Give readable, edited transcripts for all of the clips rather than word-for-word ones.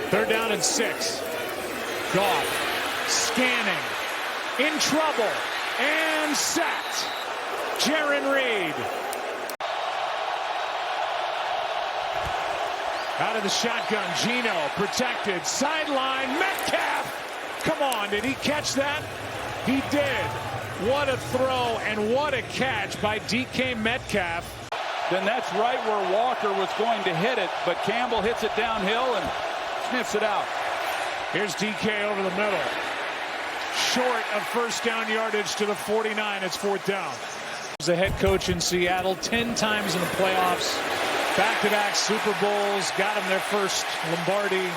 Third down and 6. Goff scanning, in trouble, and sacked. Jaron Reed. Out of the shotgun, Geno protected, sideline, Metcalf. Come on, did he catch that? He did. What a throw and what a catch by DK Metcalf. Then that's right where Walker was going to hit it, but Campbell hits it downhill and sniffs it out. Here's DK over the middle. Short of first down yardage to the 49. It's fourth down. He's a head coach in Seattle 10 times in the playoffs. Back-to-back Super Bowls. Got them their first Lombardi.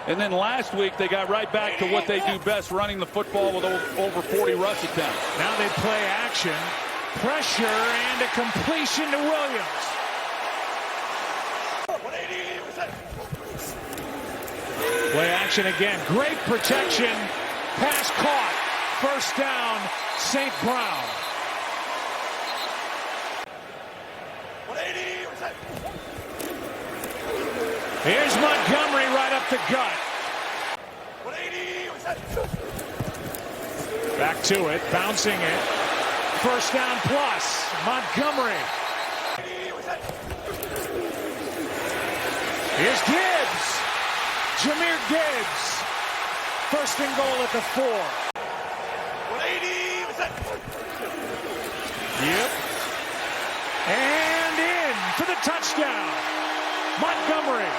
And then last week they got right back to what they do best, running the football with over 40 rush attempts. Now they play action. Pressure and a completion to Williams. Play action again. Great protection. Pass caught. First down, St. Brown. Here's Montgomery right up the gut. Back to it, bouncing it. First down plus. Montgomery. Here's Gibbs. Jahmyr Gibbs. First and goal at the 4. Yep. And in for the touchdown. Montgomery.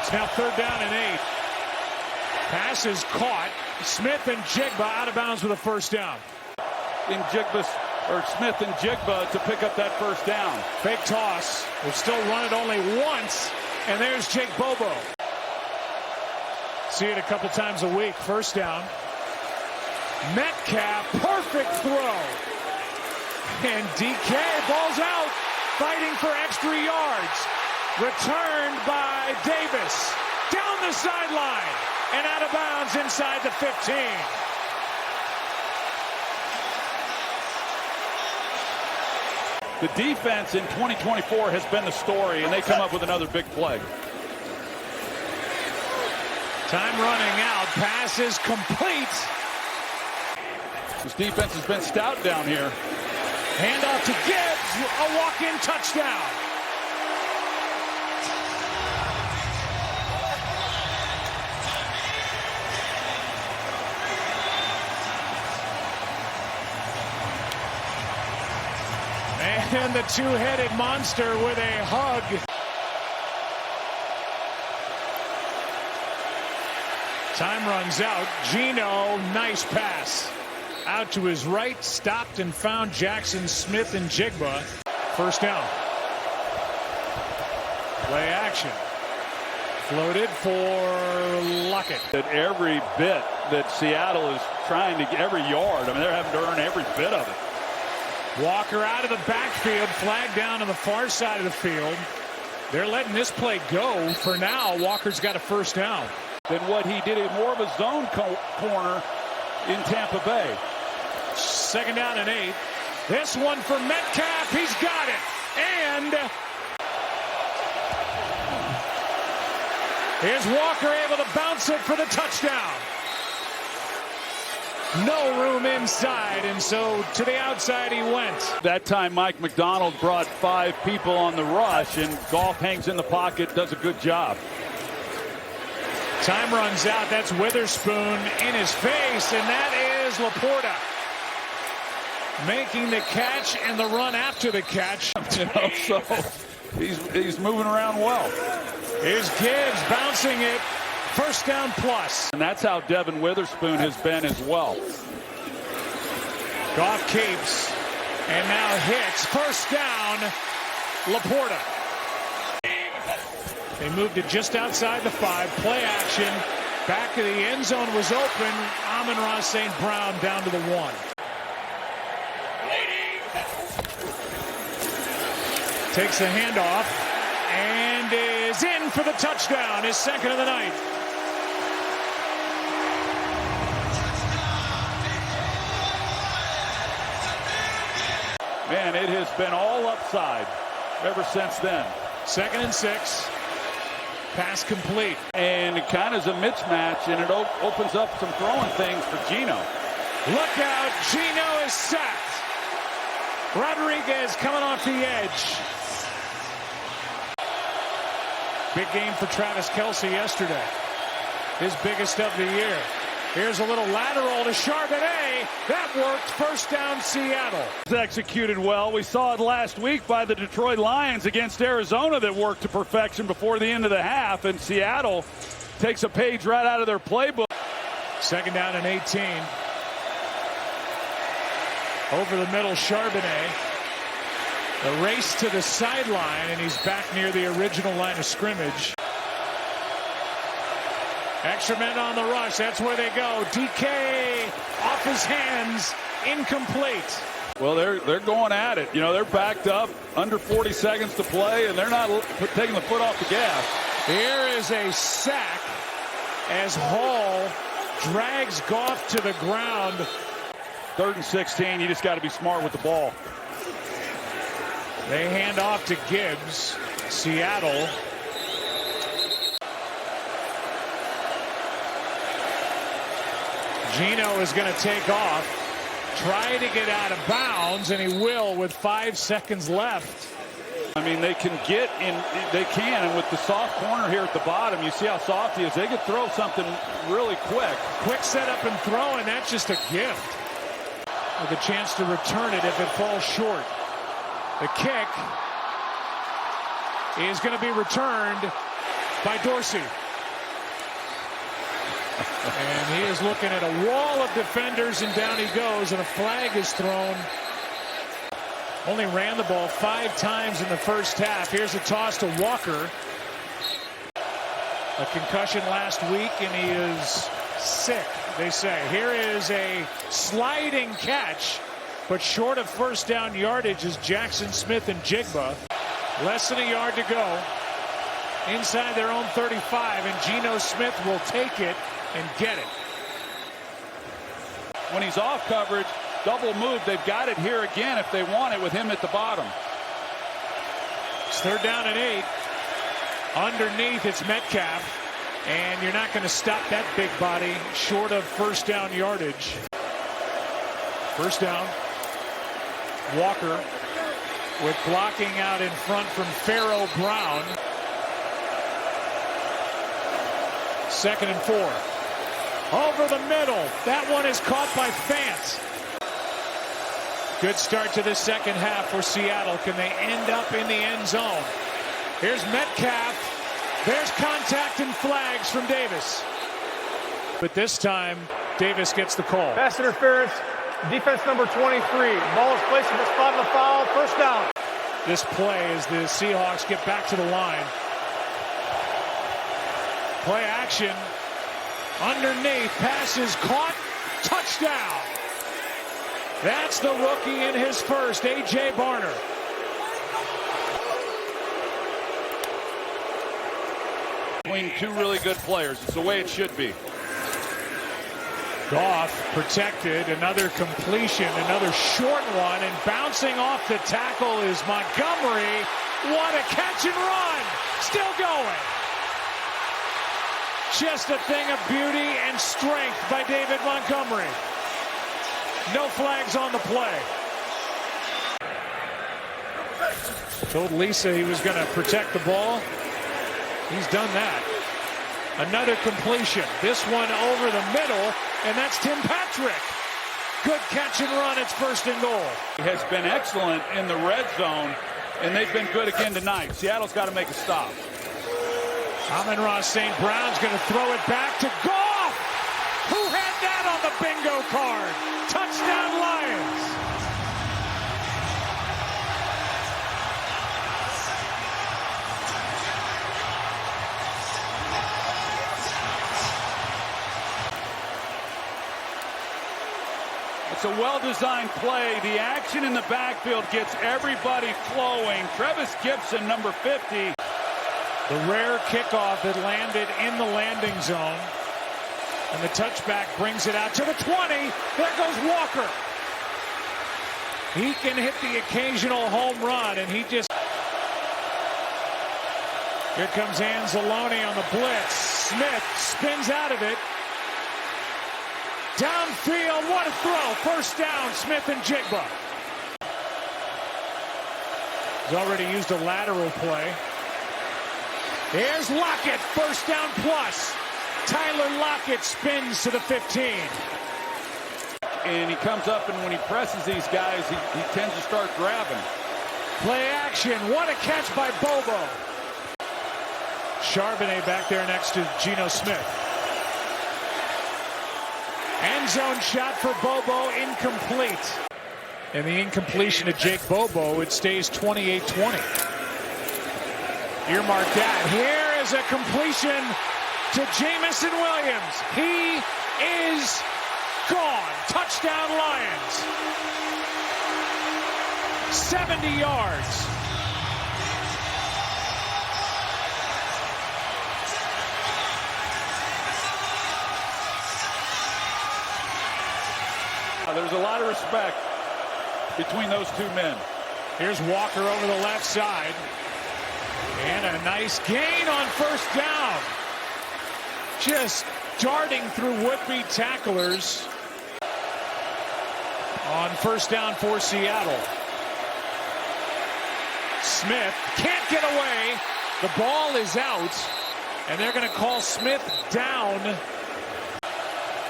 It's now third down and 8. Pass is caught. Smith and Jigba out of bounds with a first down. Smith and Jigba to pick up that first down. Fake toss. We'll still run it only once. And there's Jake Bobo. See it a couple times a week. First down. Metcalf, perfect throw. And DK ball's out, fighting for extra yards. Returned by Davis. Down the sideline and out of bounds inside the 15. The defense in 2024 has been the story, and they come up with another big play. Time running out. Pass is complete. This defense has been stout down here. Handoff to Gibbs. A walk-in touchdown. And the two-headed monster with a hug. Time runs out. Geno, nice pass. Out to his right, stopped and found Jackson Smith and Jigba. First down. Play action. Floated for Lockett. At every bit that Seattle is trying to get, every yard, I mean, they're having to earn every bit of it. Walker out of the backfield, flag down on the far side of the field. They're letting this play go. For now, Walker's got a first down. Than what he did in more of a zone corner in Tampa Bay. Second down and 8. This one for Metcalf. He's got it. And here's Walker able to bounce it for the touchdown. No room inside, and so to the outside he went. That time Mike McDonald brought 5 people on the rush, and Goff hangs in the pocket, does a good job. Time runs out. That's Witherspoon in his face, and that is Laporta making the catch and the run after the catch. So he's moving around well. Here's Gibbs bouncing it. First down plus. And that's how Devin Witherspoon has been as well. Goff keeps and now hits. First down, Laporta. They moved it just outside the 5. Play action. Back of the end zone was open. Amon-Ra St. Brown down to the 1. Takes the handoff and is in for the touchdown. His second of the night. Man, it has been all upside ever since then. 2nd and 6. Pass complete. And it kind of is a mismatch, and it opens up some throwing things for Geno. Look out, Geno is sacked. Rodriguez coming off the edge. Big game for Travis Kelce yesterday. His biggest of the year. Here's a little lateral to Charbonnet. That worked. First down, Seattle. It's executed well. We saw it last week by the Detroit Lions against Arizona that worked to perfection before the end of the half. And Seattle takes a page right out of their playbook. 2nd down and 18. Over the middle, Charbonnet. The race to the sideline, and he's back near the original line of scrimmage. Extra men on the rush. That's where they go. DK off his hands. Incomplete. Well, they're going at it. You know, they're backed up. Under 40 seconds to play, and they're not taking the foot off the gas. Here is a sack as Hall drags Goff to the ground. 3rd and 16. You just got to be smart with the ball. They hand off to Gibbs. Seattle. Geno is going to take off, try to get out of bounds, and he will with 5 seconds left. I mean, they can get in, and with the soft corner here at the bottom, you see how soft he is. They could throw something really quick. Quick setup and throw, and that's just a gift. With a chance to return it if it falls short. The kick is going to be returned by Dorsey. And he is looking at a wall of defenders, and down he goes, and a flag is thrown. Only ran the ball 5 times in the first half. Here's a toss to Walker. A concussion last week, and he is sick, they say. Here is a sliding catch, but short of first down yardage is Jackson Smith and Jigba. Less than a yard to go. Inside their own 35, and Geno Smith will take it and get it. When he's off coverage, double move, they've got it here again if they want it with him at the bottom. It's 3rd down and 8. Underneath, it's Metcalf. And you're not going to stop that big body short of first down yardage. First down. Walker with blocking out in front from Pharaoh Brown. 2nd and 4. Over the middle. That one is caught by Fant. Good start to the second half for Seattle. Can they end up in the end zone? Here's Metcalf. There's contact and flags from Davis. But this time, Davis gets the call. Pass interference, defense number 23. Ball is placed at the spot of the foul. First down. This play as the Seahawks get back to the line. Play action. Underneath, pass is caught. Touchdown. That's the rookie in his first, A.J. Barner. Between 2 really good players. It's the way it should be. Goff protected. Another completion. Another short one. And bouncing off the tackle is Montgomery. What a catch and run. Still going. Just a thing of beauty and strength by David Montgomery. No flags on the play. Told Lisa he was going to protect the ball. He's done that. Another completion. This one over the middle, and that's Tim Patrick. Good catch and run. It's 1st and goal. He has been excellent in the red zone, and they've been good again tonight. Seattle's got to make a stop. Amon-Ra St. Brown's going to throw it back to Goff. Who had that on the bingo card? Touchdown Lions. It's a well-designed play. The action in the backfield gets everybody flowing. Trevis Gibson, number 50. The rare kickoff that landed in the landing zone. And the touchback brings it out to the 20. There goes Walker. He can hit the occasional home run, and he just... Here comes Anzalone on the blitz. Smith spins out of it. Downfield, what a throw. First down, Smith and Jigba. He's already used a lateral play. Here's Lockett, first down plus. Tyler Lockett spins to the 15. And he comes up, and when he presses these guys, he tends to start grabbing. Play action, what a catch by Bobo. Charbonnet back there next to Geno Smith. End zone shot for Bobo, incomplete. And the incompletion to Jake Bobo, it stays 28-20. Earmark that. Here is a completion to Jamison Williams. He is gone. Touchdown Lions. 70 yards. There's a lot of respect between those two men. Here's Walker over the left side. And a nice gain on first down. Just darting through would-be tacklers on first down for Seattle. Smith can't get away. The ball is out. And they're going to call Smith down.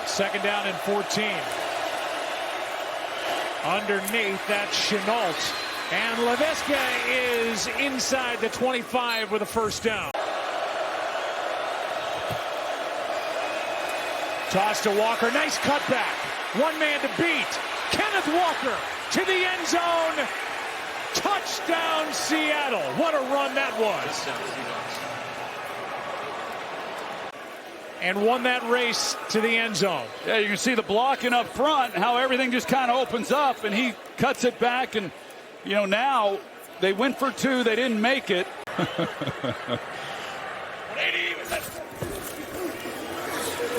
Second down and 14. Underneath, that's Chenault. And Laviska is inside the 25 with a first down. Toss to Walker. Nice cutback. One man to beat. Kenneth Walker to the end zone. Touchdown, Seattle. What a run that was. And won that race to the end zone. Yeah, you can see the blocking up front, how everything just kind of opens up, and he cuts it back. And, you know, now they went for two. They didn't make it.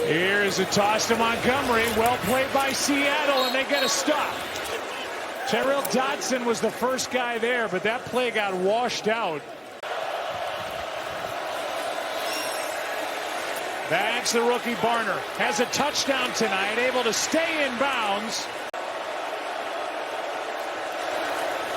Here's a toss to Montgomery. Well played by Seattle, and they get a stop. Terrell Dodson was the first guy there, but that play got washed out. That's the rookie Barner. Has a touchdown tonight, able to stay in bounds.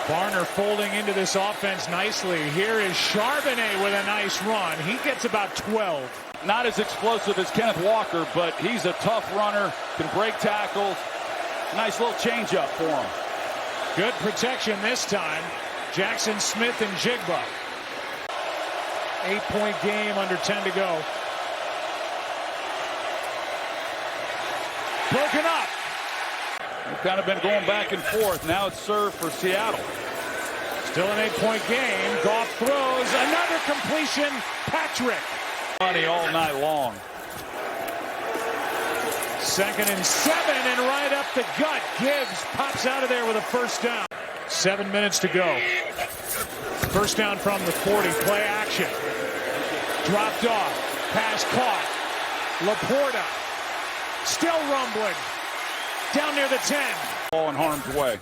Barner folding into this offense nicely. Here is Charbonnet with a nice run. He gets about 12. Not as explosive as Kenneth Walker, but he's a tough runner, can break tackles. Nice little changeup for him. Good protection this time. Jackson Smith and Jigba. 8-point game, under 10 to go. Broken up. They've kind of been going back and forth. Now it's served for Seattle. Still an 8-point game. Goff throws. Another completion. Patrick. Money all night long. 2nd and 7, and right up the gut. Gibbs pops out of there with a first down. 7 minutes to go. First down from the 40. Play action. Dropped off. Pass caught. Laporta. Still rumbling. Down near the 10. Ball in harm's way.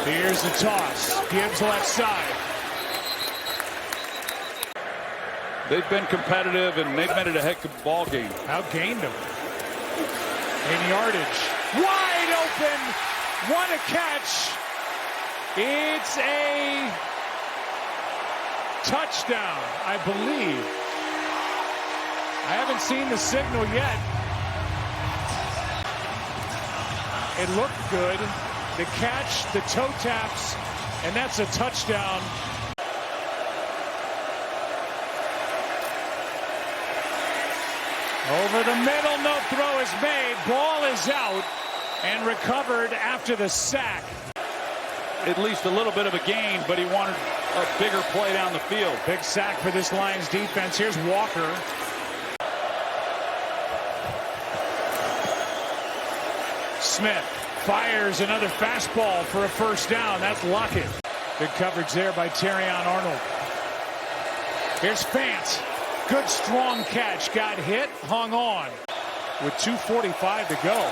Here's the toss. Gibbs left side. They've been competitive, and they've made it a heck of a ball game. Outgained him. In yardage. Wide open. What a catch. It's a touchdown, I believe. I haven't seen the signal yet. It looked good. The catch, the toe taps, and that's a touchdown. Over the middle, no throw is made. Ball is out and recovered after the sack. At least a little bit of a gain, but he wanted a bigger play down the field. Big sack for this Lions defense. Here's Walker. Smith fires another fastball for a first down. That's Lockett. Good coverage there by Terrion Arnold. Here's Fant. Good strong catch. Got hit, hung on with 2:45 to go.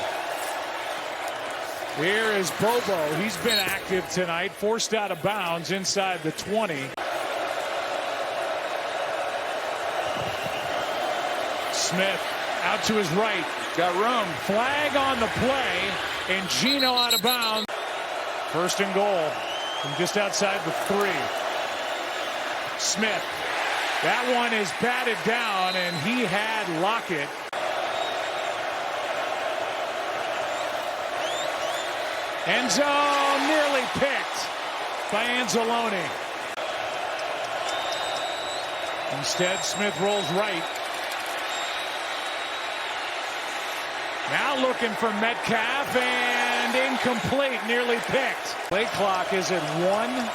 Here is Bobo. He's been active tonight. Forced out of bounds inside the 20. Smith out to his right. Got room. Flag on the play, and Gino out of bounds. First and goal from just outside the 3. Smith. That one is batted down, and he had Lockett. End zone nearly picked by Anzalone. Instead, Smith rolls right. Now looking for Metcalf, and incomplete, nearly picked. Play clock is at 1.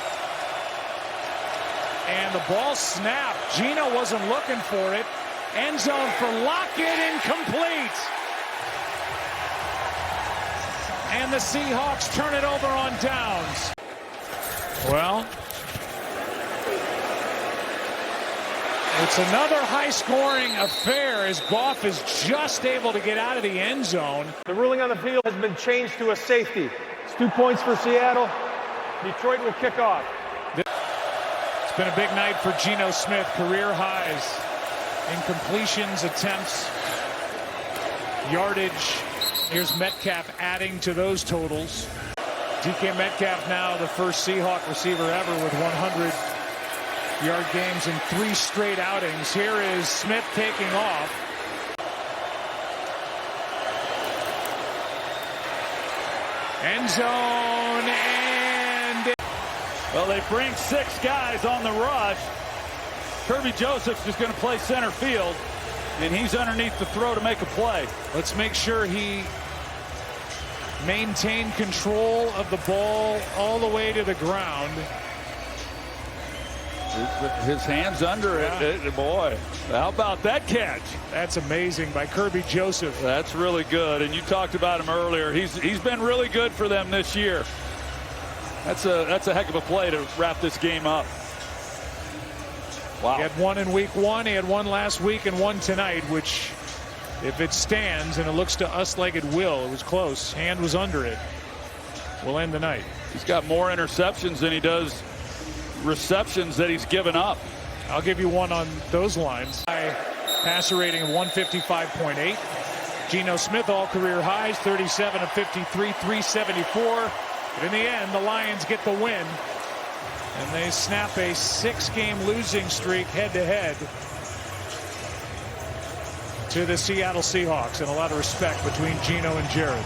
And the ball snapped. Gino wasn't looking for it. End zone for Lockett, incomplete. And the Seahawks turn it over on downs. Well, it's another high-scoring affair as Goff is just able to get out of the end zone. The ruling on the field has been changed to a safety. It's 2 points for Seattle. Detroit will kick off. It's been a big night for Geno Smith. Career highs in completions, attempts, yardage. Here's Metcalf adding to those totals. DK Metcalf now the first Seahawk receiver ever with 100-yard games in 3 straight outings. Here is Smith taking off. End zone, and Well, they bring 6 guys on the rush. Kirby Joseph's just going to play center field, and he's underneath the throw to make a play. Let's make sure he maintained control of the ball all the way to the ground. His hands under it. Boy, how about that catch? That's amazing by Kirby Joseph. That's really good. And you talked about him earlier. He's been really good for them this year. That's a heck of a play to wrap this game up. Wow. He had 1 in week 1. He had 1 last week and 1 tonight, which, if it stands, and it looks to us like it will, it was close. Hand was under it. Will end the night. He's got more interceptions than he does receptions that he's given up. I'll give you one on those lines. Passer rating of 155.8. Geno Smith, all career highs, 37 of 53, 374. But in the end, the Lions get the win. And they snap a 6-game losing streak head-to-head to the Seattle Seahawks. And a lot of respect between Geno and Jared.